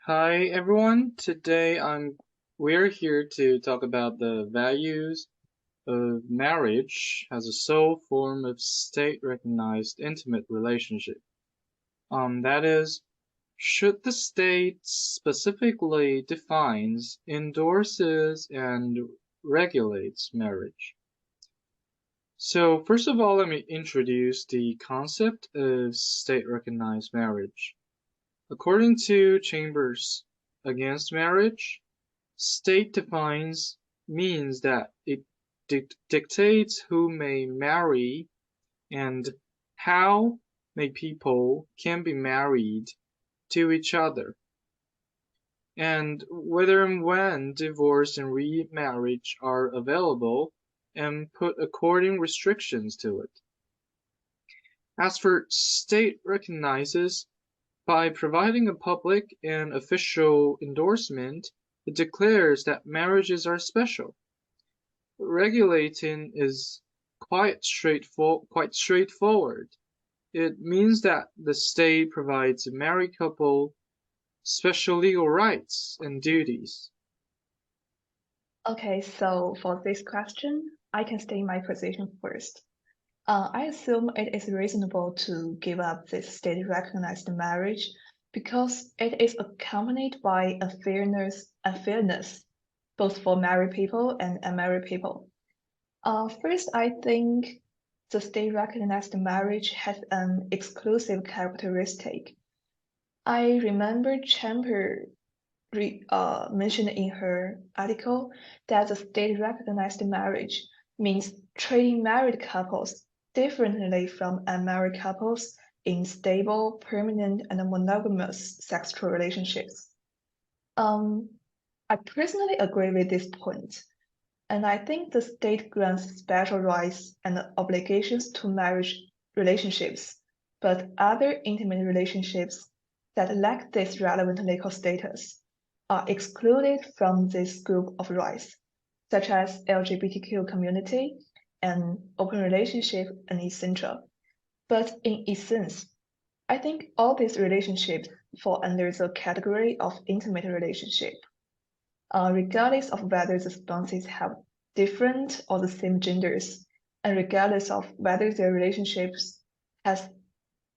Hi everyone. We're here to talk about the values of marriage as a sole form of state-recognized intimate relationship. That is, should the state specifically defines, endorses, and regulates marriage? So first of all, let me introduce the concept of state-recognized marriage. According to Chambers Against Marriage, state defines means that it dictates who may marry and how many people can be married to each other, and whether and when divorce and remarriage are available, and put according restrictions to it. As for state recognizes, by providing a public and official endorsement, it declares that marriages are special. Regulating is quite straightforward. It means that the state provides a married couple special legal rights and duties. Okay, so for this question, I can state my position first. I assume it is reasonable to give up this state-recognized marriage because it is accompanied by a fairness, both for married people and unmarried people. First, I think the state-recognized marriage has an exclusive characteristic. I remember Chen mentioned in her article that the state-recognized marriage means treating married couples differently from unmarried couples in stable, permanent, and monogamous sexual relationships. I personally agree with this point, and I think the state grants special rights and obligations to marriage relationships, but other intimate relationships that lack this relevant legal status are excluded from this group of rights, such as LGBTQ community and open relationship and etc. But in essence, I think all these relationships fall under the category of intimate relationship, regardless of whether the spouses have different or the same genders, and regardless of whether their relationships has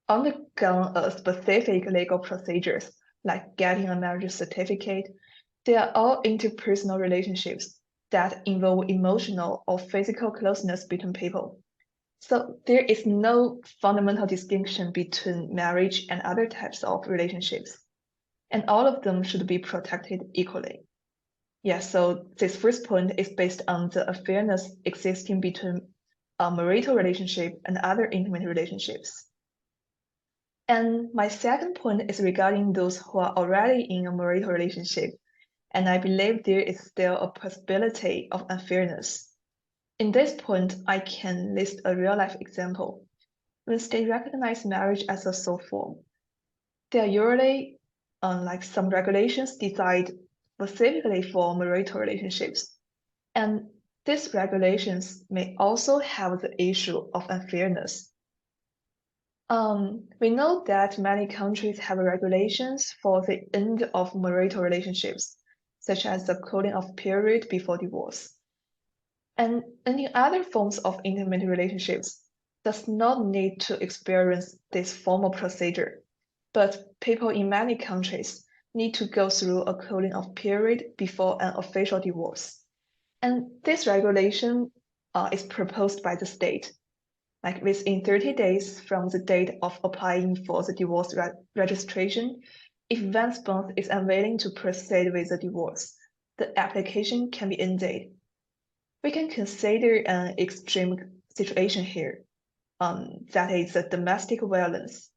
undergone a specific legal procedures like getting a marriage certificate. They are all interpersonal relationships that involve emotional or physical closeness between people. So there is no fundamental distinction between marriage and other types of relationships, and all of them should be protected equally. Yeah, so this first point is based on the fairness existing between a marital relationship and other intimate relationships. And my second point is regarding those who are already in a marital relationship, and I believe there is still a possibility of unfairness. In this point, I can list a real-life example. When states recognize marriage as a sole form, there are usually like some regulations designed specifically for marital relationships. And these regulations may also have the issue of unfairness. We know that many countries have regulations for the end of marital relationships, such as the cooling off period before divorce. And any other forms of intimate relationships does not need to experience this formal procedure, but people in many countries need to go through a cooling off period before an official divorce. And this regulation is proposed by the state, like within 30 days from the date of applying for the divorce registration. If one spouse is unwilling to proceed with the divorce, the application can be ended. We can consider an extreme situation here, that is the domestic violence.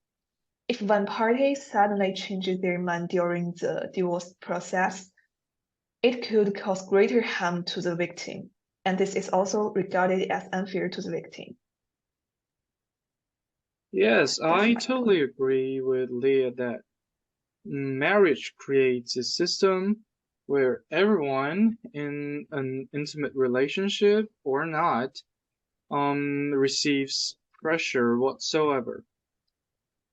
If one party suddenly changes their mind during the divorce process, it could cause greater harm to the victim, and this is also regarded as unfair to the victim. Yes, That's I my point. totally agree with Leah that marriage creates a system where everyone in an intimate relationship or not receives pressure whatsoever.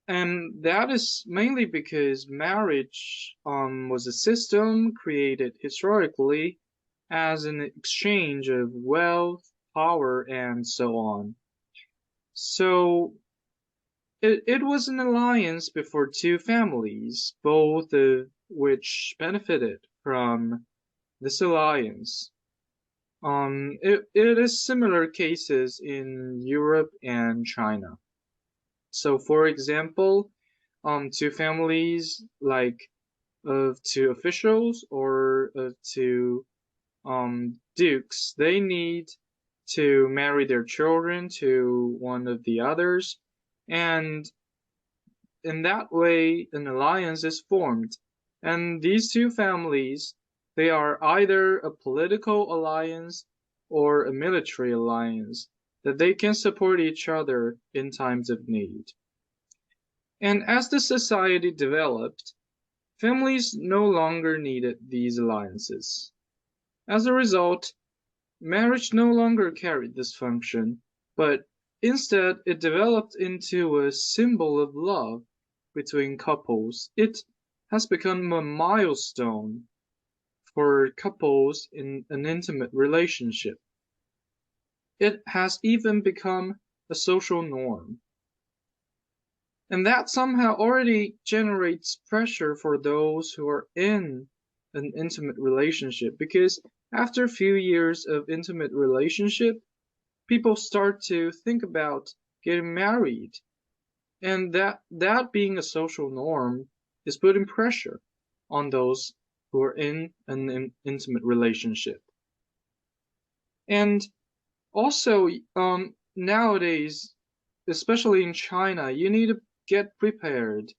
And that is mainly because marriage was a system created historically as an exchange of wealth, power, and so on. So it was an alliance before two families, both of which benefited from this alliance. It is similar cases in Europe and China. So, for example, two families like of two officials or of two dukes, they need to marry their children to one of the others, and in that way, an alliance is formed. And these two families, they are either a political alliance or a military alliance, that they can support each other in times of need. And as the society developed, families no longer needed these alliances. As a result, marriage no longer carried this function, but instead it developed into a symbol of love between couples. It has become a milestone for couples in an intimate relationship. It has even become a social norm. And that somehow already generates pressure for those who are in an intimate relationship, because after a few years of intimate relationship, people start to think about getting married. And that being a social norm is putting pressure on those who are in an intimate relationship. And also, nowadays, especially in China, you need to get prepared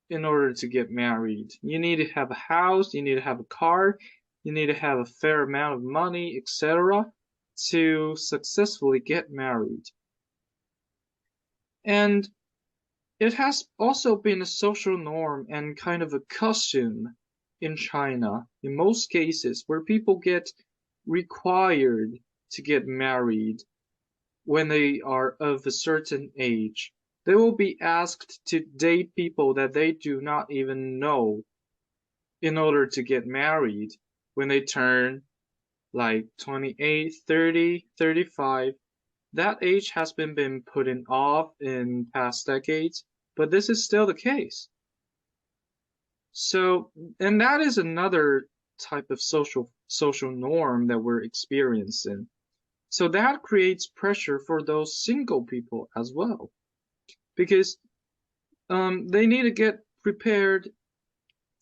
in order to get married. You need to have a house, you need to have a car, you need to have a fair amount of money, etc., to successfully get married. And it has also been a social norm and kind of a custom in China, in most cases, where people get required to get married when they are of a certain age. They will be asked to date people that they do not even know in order to get married when they turn like 28, 30, 35. That age has been putting off in past decades, but this is still the case. So, and that is another type of social norm that we're experiencing. So that creates pressure for those single people as well, because they need to get prepared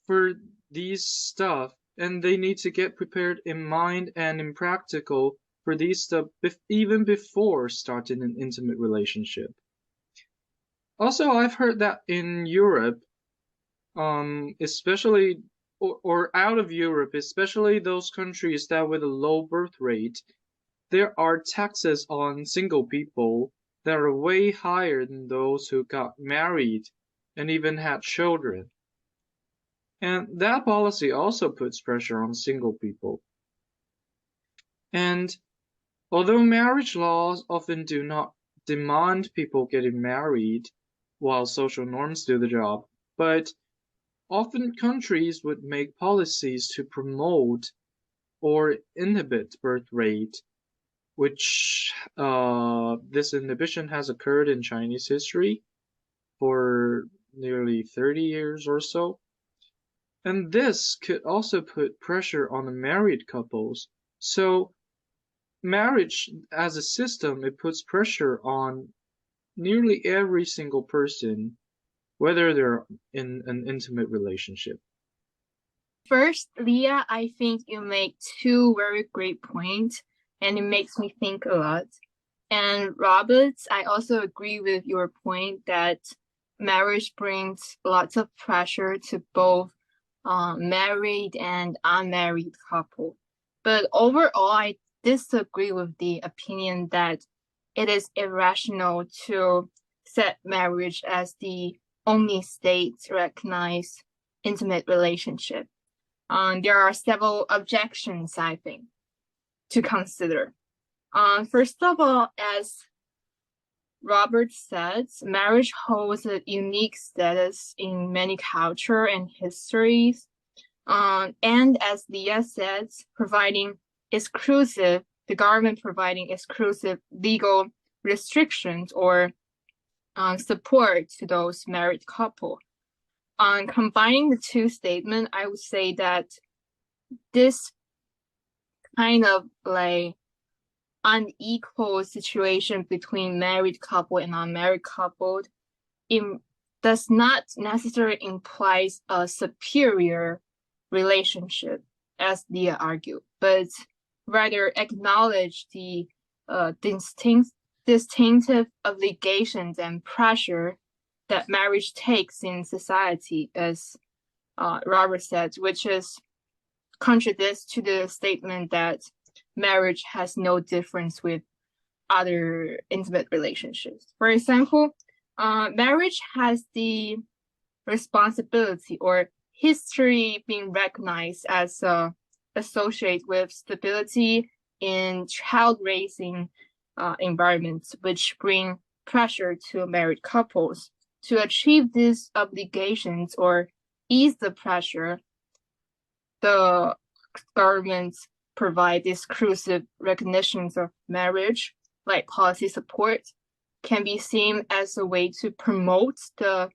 for these stuff, and they need to get prepared in mind and in practical for these stuff even before starting an intimate relationship. Also, I've heard that in Europe, especially or out of Europe, especially those countries that with a low birth rate, there are taxes on single people that are way higher than those who got married and even had children. And that policy also puts pressure on single people. And although marriage laws often do not demand people getting married while social norms do the job, but often countries would make policies to promote or inhibit birth rate, which this inhibition has occurred in Chinese history for nearly 30 years or so. And this could also put pressure on the married couples. So marriage as a system, it puts pressure on nearly every single person, whether they're in an intimate relationship. First, Leah, I think you make two very great points, and it makes me think a lot. And Robert, I also agree with your point that marriage brings lots of pressure to both married and unmarried couple. But overall, I disagree with the opinion that it is irrational to set marriage as the only state-recognized intimate relationship. There are several objections, I think, to consider. First of all, as Robert said, marriage holds a unique status in many cultures and histories. And as Leah said, the government providing exclusive legal restrictions or support to those married couple. On combining the two statements, I would say that this kind of like unequal situation between married couple and unmarried couple does not necessarily imply a superior relationship, as Leah argued, but rather acknowledge the distinctive obligations and pressure that marriage takes in society, as Robert said, which is contradicts to the statement that marriage has no difference with other intimate relationships. For example, marriage has the responsibility or history being recognized as associated with stability in child-raising environments, which bring pressure to married couples. To achieve these obligations or ease the pressure, the government provide exclusive recognitions of marriage, like policy support, can be seen as a way to promote the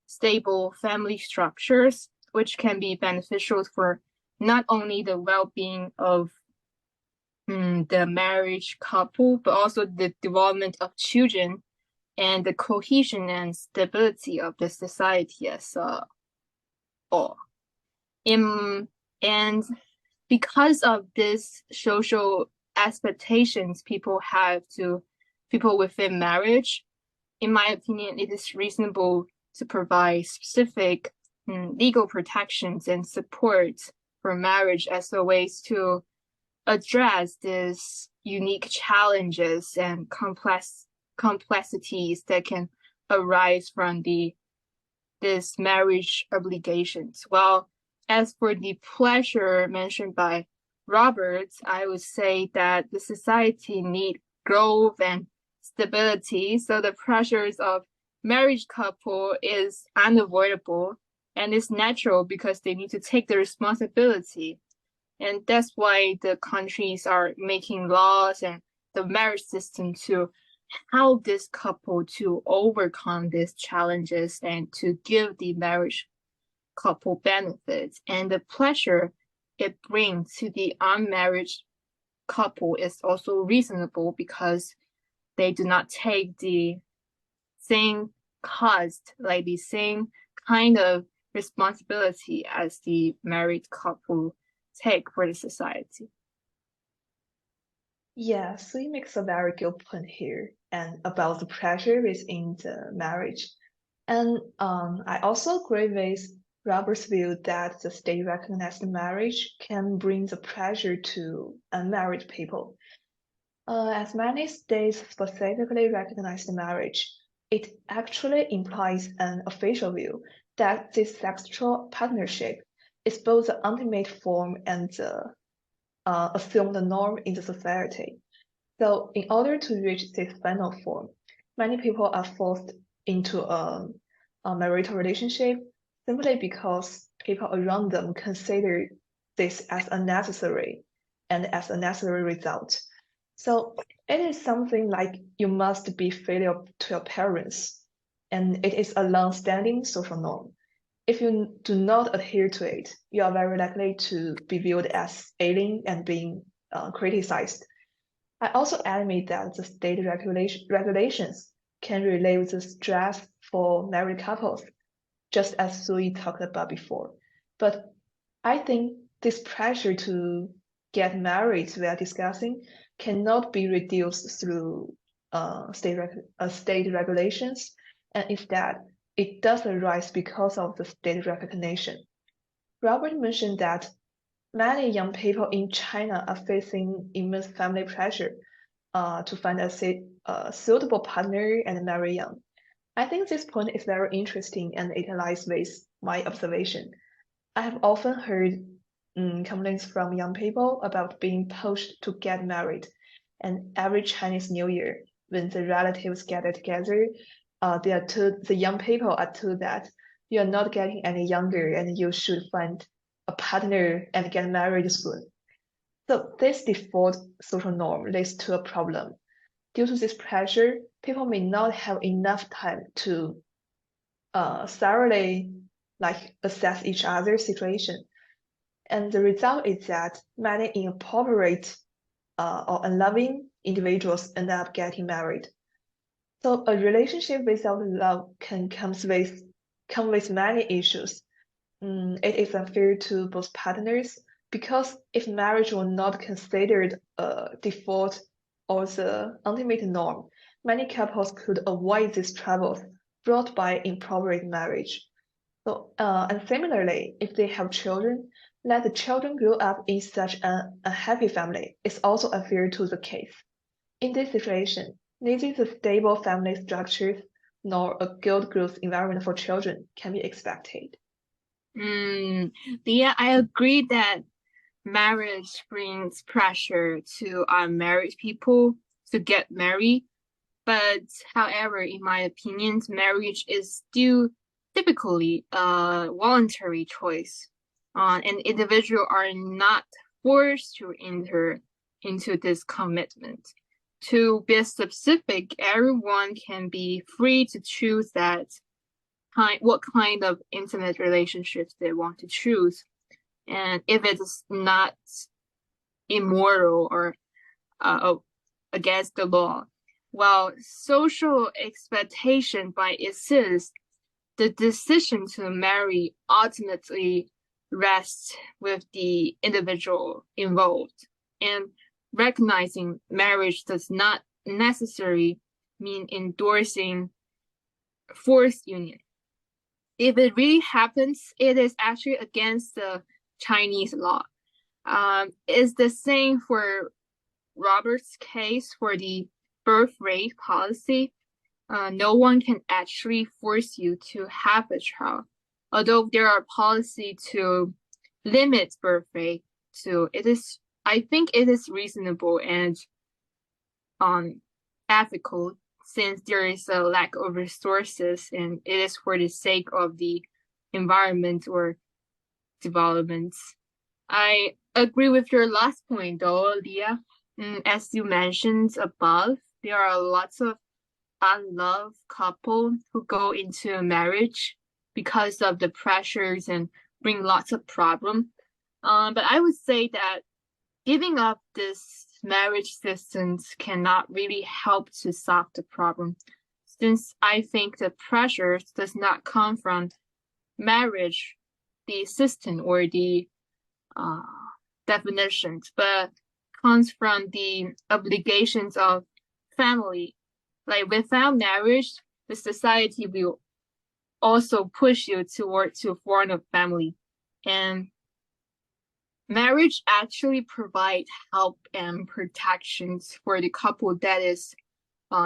stable family structures, which can be beneficial for not only the well-being of the marriage couple, but also the development of children and the cohesion and stability of the society as a whole. And because of this social expectations people have to people within marriage, in my opinion, it is reasonable to provide specific legal protections and support for marriage as a way to address these unique challenges and complexities that can arise from this marriage obligations. Well, as for the pleasure mentioned by Robert, I would say that the society need growth and stability, so the pressures of marriage couple is unavoidable and it's natural because they need to take the responsibility. And that's why the countries are making laws and the marriage system to help this couple to overcome these challenges and to give the marriage couple benefits. And the pleasure it brings to the unmarried couple is also reasonable because they do not take the same cost, like the same kind of responsibility as the married couple take for the society. Yeah, so he makes a very good point here and about the pressure within the marriage. And I also agree with Robert's view that the state-recognized marriage can bring the pressure to unmarried people. As many states specifically recognize the marriage, it actually implies an official view that this sexual partnership is both the ultimate form and the assumed norm in the society. So in order to reach this final form, many people are forced into a marital relationship simply because people around them consider this as a necessary result. So it is something like you must be filial to your parents, and it is a long-standing social norm. If you do not adhere to it, you are very likely to be viewed as alien and being criticized. I also admit that the state regulations can relieve the stress for married couples, just as Suiyi talked about before. But I think this pressure to get married we are discussing cannot be reduced through state regulations, and instead it does arise because of the state recognition. Robert mentioned that many young people in China are facing immense family pressure to find a suitable partner and marry young. I think this point is very interesting and it aligns with my observation. I have often heard complaints from young people about being pushed to get married, and every Chinese New Year, when the relatives gather together, the young people are told that you are not getting any younger and you should find a partner and get married soon. So this default social norm leads to a problem. Due to this pressure, people may not have enough time to thoroughly assess each other's situation. And the result is that many inappropriate or unloving individuals end up getting married. So a relationship without love can come with many issues. It is unfair to both partners because if marriage were not considered a default or the ultimate norm, many couples could avoid these troubles brought by inappropriate marriage. So, and similarly, if they have children, let the children grow up in such an unhappy family is also unfair to the case. In this situation, neither the stable family structures nor a good growth environment for children can be expected. Yeah, I agree that marriage brings pressure to unmarried people to get married. But however, in my opinion, marriage is still typically a voluntary choice. And individuals are not forced to enter into this commitment. To be specific, everyone can be free to choose what kind of intimate relationships they want to choose. And if it is not immoral or against the law, while social expectation might exist, the decision to marry ultimately rests with the individual involved. And recognizing marriage does not necessarily mean endorsing forced union. If it really happens, it is actually against the Chinese law. It's the same for Robert's case for the birth rate policy. No one can actually force you to have a child, although there are policies to limit birth rate. So I think it is reasonable and ethical, since there is a lack of resources and it is for the sake of the environment or developments. I agree with your last point though, Leah. As you mentioned above, there are lots of unloved couples who go into a marriage because of the pressures and bring lots of problems. But I would say that giving up this marriage systems cannot really help to solve the problem, since I think the pressure does not come from marriage, the system or the definitions, but comes from the obligations of family. Like without marriage, the society will also push you towards to form a family. And marriage actually provides help and protections for the couple that is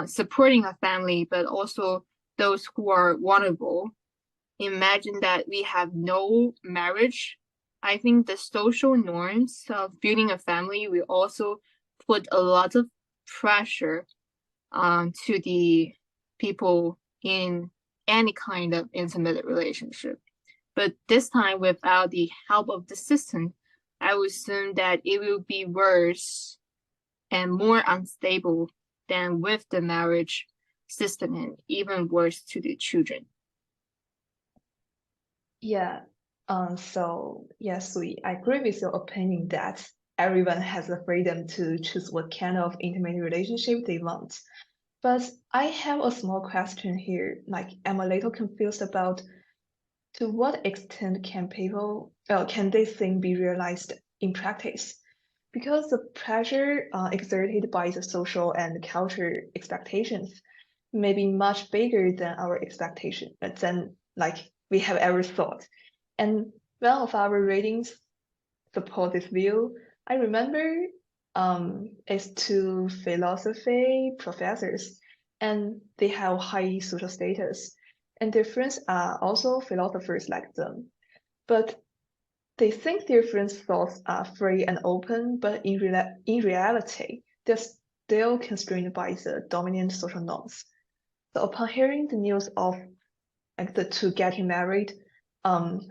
supporting a family, but also those who are vulnerable. Imagine that we have no marriage. I think the social norms of building a family will also put a lot of pressure to the people in any kind of intimate relationship. But this time, without the help of the system, I would assume that it will be worse and more unstable than with the marriage system, and even worse to the children. Yeah. Suiyi, I agree with your opinion that everyone has the freedom to choose what kind of intimate relationship they want. But I have a small question here. Like, I'm a little confused about to what extent can this thing be realized in practice? Because the pressure exerted by the social and cultural expectations may be much bigger than our expectation, than we have ever thought. And one of our readings support this view. I remember it's two philosophy professors, and they have high social status, and their friends are also philosophers like them. But they think their friends' thoughts are free and open, but in reality, still constrained by the dominant social norms. So upon hearing the news of the two getting married,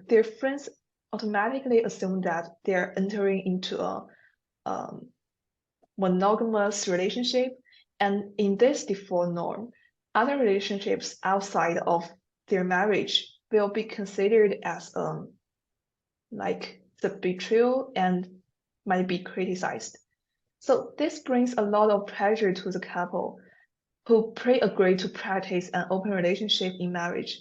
their friends automatically assume that they're entering into a monogamous relationship, and in this default norm, other relationships outside of their marriage will be considered as like the betrayal and might be criticized. So this brings a lot of pressure to the couple who pre-agree to practice an open relationship in marriage.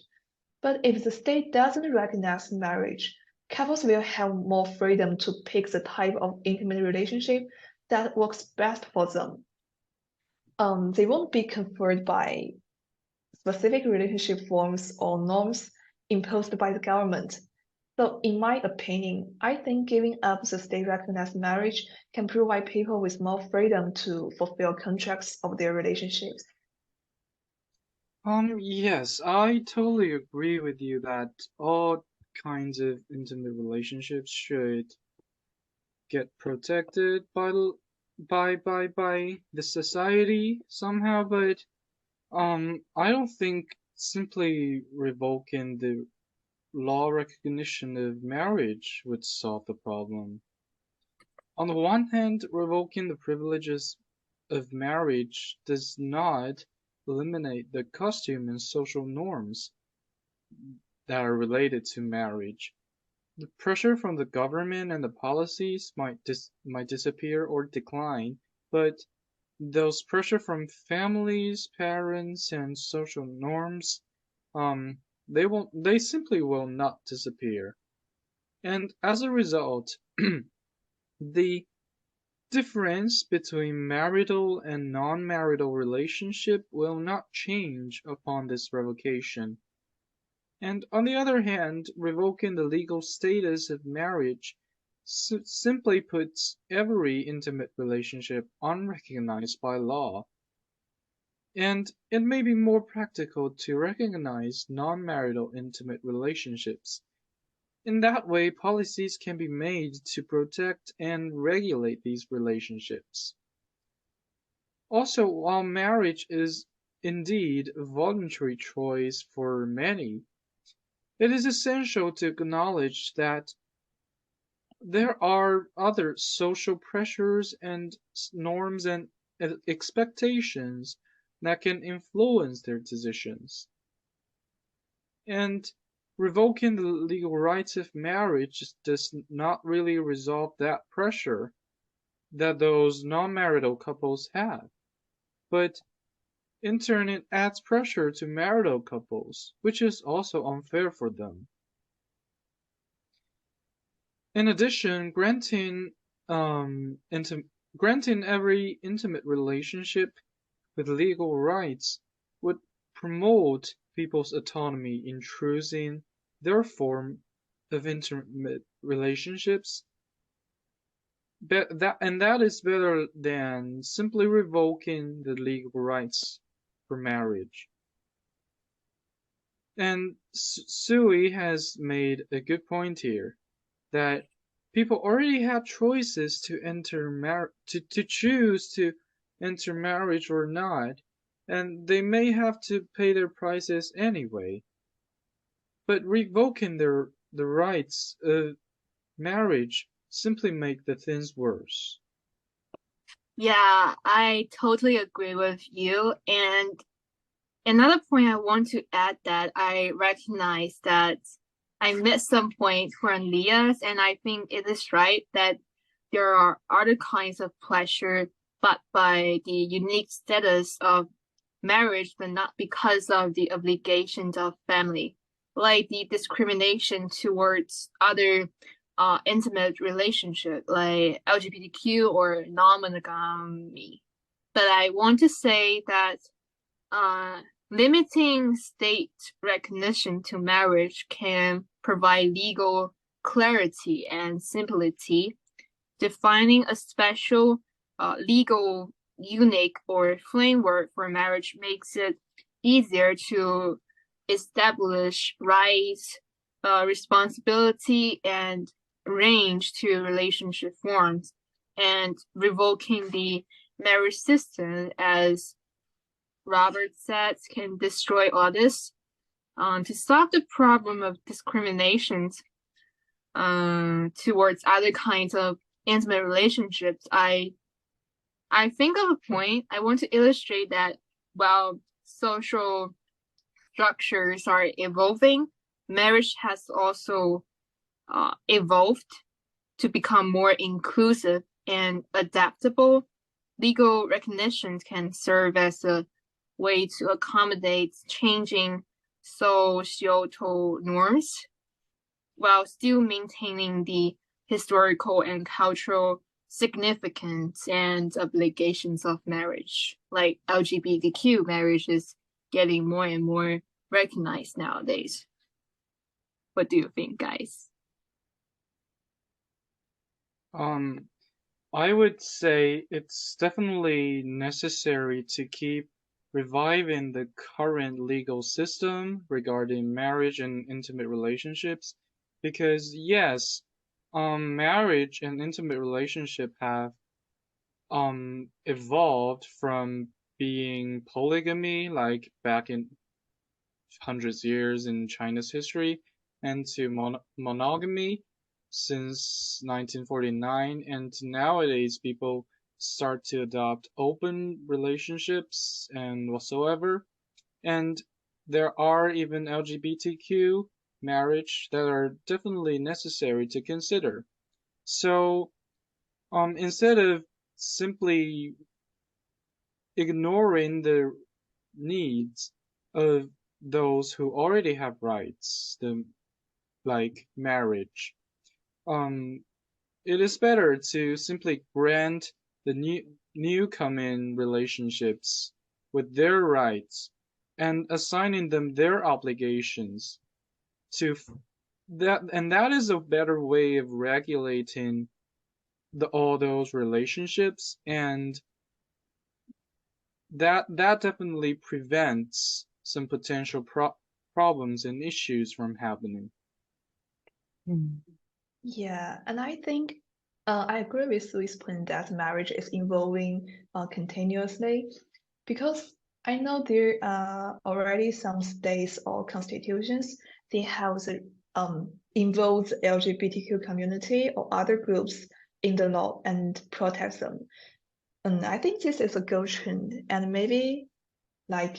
But if the state doesn't recognize marriage, couples will have more freedom to pick the type of intimate relationship that works best for them. They won't be confined by specific relationship forms or norms imposed by the government. So in my opinion, I think giving up the state-recognized marriage can provide people with more freedom to fulfill contracts of their relationships. Yes, I totally agree with you that all kinds of intimate relationships should get protected by the society somehow, but I don't think simply revoking the law recognition of marriage would solve the problem. On the one hand, revoking the privileges of marriage does not eliminate the costume and social norms that are related to marriage. The pressure from the government and the policies might disappear or decline, but those pressure from families, parents, and social norms, they simply will not disappear. And as a result, the difference between marital and non-marital relationship will not change upon this revocation. And on the other hand, revoking the legal status of marriage simply puts every intimate relationship unrecognized by law. And it may be more practical to recognize non-marital intimate relationships. In that way, policies can be made to protect and regulate these relationships. Also, while marriage is indeed a voluntary choice for many, it is essential to acknowledge that there are other social pressures and norms and expectations that can influence their decisions. And revoking the legal rights of marriage does not really resolve that pressure that those non-marital couples have, but in turn it adds pressure to marital couples, which is also unfair for them. In addition, granting every intimate relationship with legal rights would promote people's autonomy in choosing their form of intimate relationships. That is better than simply revoking the legal rights for marriage. And Suiyi has made a good point here that people already have choices to choose to enter marriage or not, and they may have to pay their prices anyway. But revoking the rights of marriage simply make the things worse. Yeah, I totally agree with you. And another point I want to add that I recognize that I missed some points from Leah's, and I think it is right that there are other kinds of pleasure, but by the unique status of marriage, but not because of the obligations of family, like the discrimination towards other intimate relationship, like LGBTQ or non-monogamy. But I want to say that limiting state recognition to marriage can provide legal clarity and simplicity. Defining a special legal unique or framework for marriage makes it easier to establish rights, responsibility, and range to relationship forms. And revoking the marriage system, as Robert said, can destroy others. To solve the problem of discriminations towards other kinds of intimate relationships, I think of a point. I want to illustrate that while social structures are evolving, marriage has also evolved to become more inclusive and adaptable. Legal recognition can serve as a way to accommodate changing societal norms while still maintaining the historical and cultural significance and obligations of marriage. Like LGBTQ marriage is getting more and more recognized nowadays. What do you think, guys? I would say it's definitely necessary to keep reviving the current legal system regarding marriage and intimate relationships because yes, marriage and intimate relationship have evolved from being polygamy like back in hundreds of years in China's history and to monogamy since 1949, and nowadays people start to adopt open relationships and whatsoever, and there are even LGBTQ marriage that are definitely necessary to consider. So instead of simply ignoring the needs of those who already have rights, like marriage, it is better to simply grant the newcoming relationships with their rights and assigning them their obligations to that, and that is a better way of regulating all those relationships, and that definitely prevents some potential problems and issues from happening. Yeah, and I think I agree with Sui's point that marriage is evolving continuously because I know there are already some states or constitutions they have involve the LGBTQ community or other groups in the law and protect them. And I think this is a good trend, and maybe like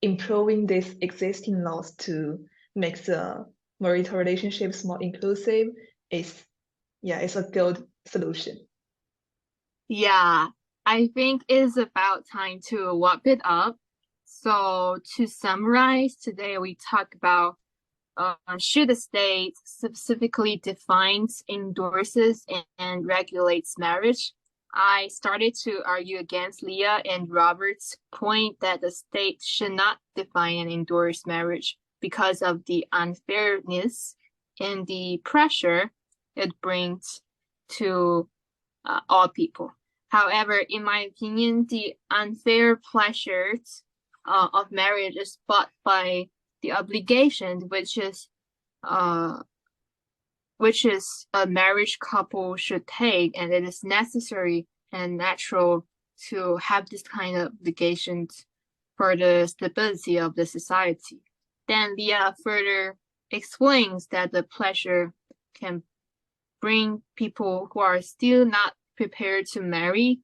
improving these existing laws to make the marital relationships more inclusive is, yeah, it's a good solution. Yeah, I think it's about time to wrap it up. So to summarize, today we talk about should the state specifically defines, endorses, and regulates marriage? I started to argue against Leah and Robert's point that the state should not define and endorse marriage because of the unfairness and the pressure it brings to all people. However, in my opinion, the unfair pleasures of marriage is bought by the obligation, which is a marriage couple should take, and it is necessary and natural to have this kind of obligations for the stability of the society. Then Leah further explains that the pleasure can bring people who are still not prepared to marry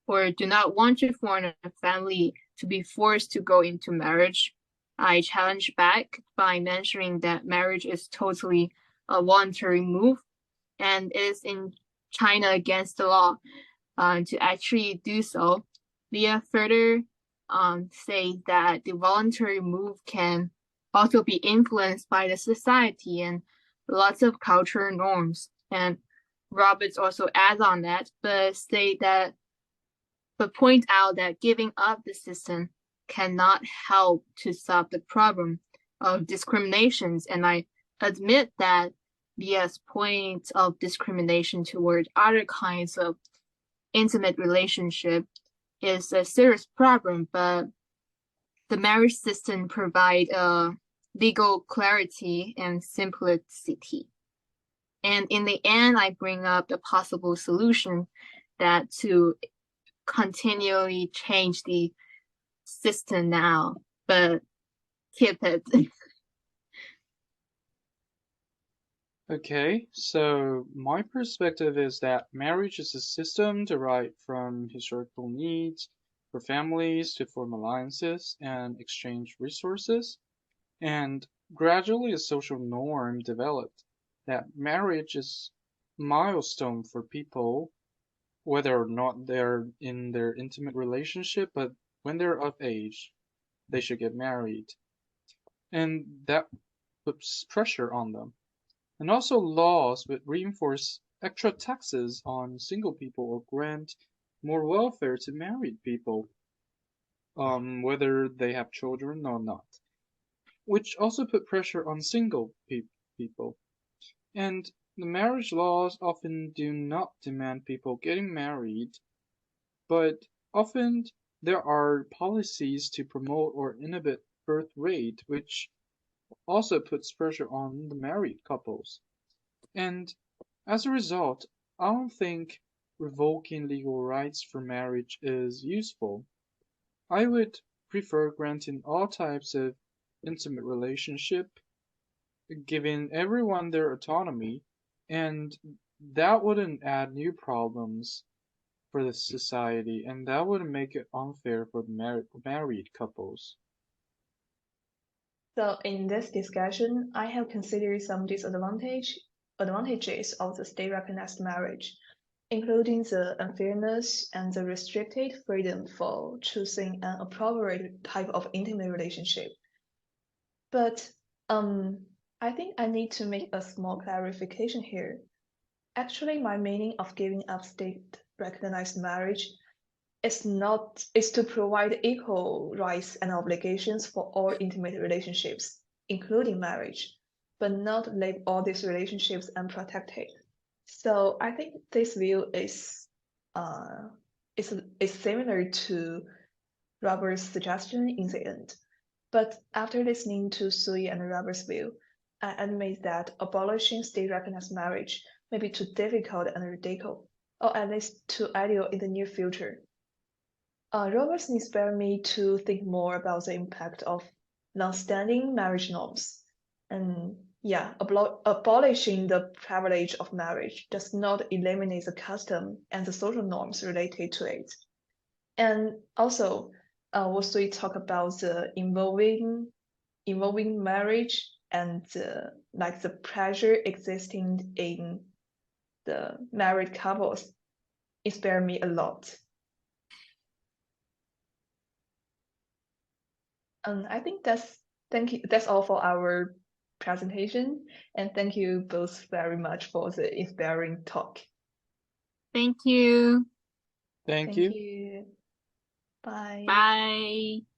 or do not want to form a family to be forced to go into marriage. I challenge back by mentioning that marriage is totally a voluntary move and is in China against the law to actually do so. Leah further say that the voluntary move can also be influenced by the society and lots of cultural norms. And Roberts also adds on that, but point out that giving up the system cannot help to solve the problem of discriminations. And I admit that Leah's point of discrimination toward other kinds of intimate relationship is a serious problem, but the marriage system provide legal clarity and simplicity. And in the end, I bring up the possible solution that to continually change the system now, but keep it. Okay, so my perspective is that marriage is a system derived from historical needs for families to form alliances and exchange resources, and gradually a social norm developed that marriage is a milestone for people, whether or not they're in their intimate relationship, but when they're of age, they should get married. And that puts pressure on them. And also laws would reinforce extra taxes on single people or grant more welfare to married people, whether they have children or not, which also put pressure on single people. And the marriage laws often do not demand people getting married, but often there are policies to promote or inhibit birth rate, which also puts pressure on the married couples. And as a result, I don't think revoking legal rights for marriage is useful. I would prefer granting all types of intimate relationship, giving everyone their autonomy, and that wouldn't add new problems for the society, and that would make it unfair for the married couples. So in this discussion, I have considered some advantages of the state-recognized marriage, including the unfairness and the restricted freedom for choosing an appropriate type of intimate relationship. But I think I need to make a small clarification here. Actually, my meaning of giving up state-recognized marriage is to provide equal rights and obligations for all intimate relationships, including marriage, but not leave all these relationships unprotected. So I think this view is similar to Robert's suggestion in the end. But after listening to Suiyi and Robert's view, I admit that abolishing state-recognized marriage may be too difficult and ridiculous, or at least too ideal in the near future. Roberts inspired me to think more about the impact of long-standing marriage norms. And yeah, abolishing the privilege of marriage does not eliminate the custom and the social norms related to it. And also, what we talk about the involving marriage and like the pressure existing in the married couples inspire me a lot. I think that's all for our presentation, and thank you both very much for the inspiring talk. Thank you. Thank Thank you. you. Bye. Bye.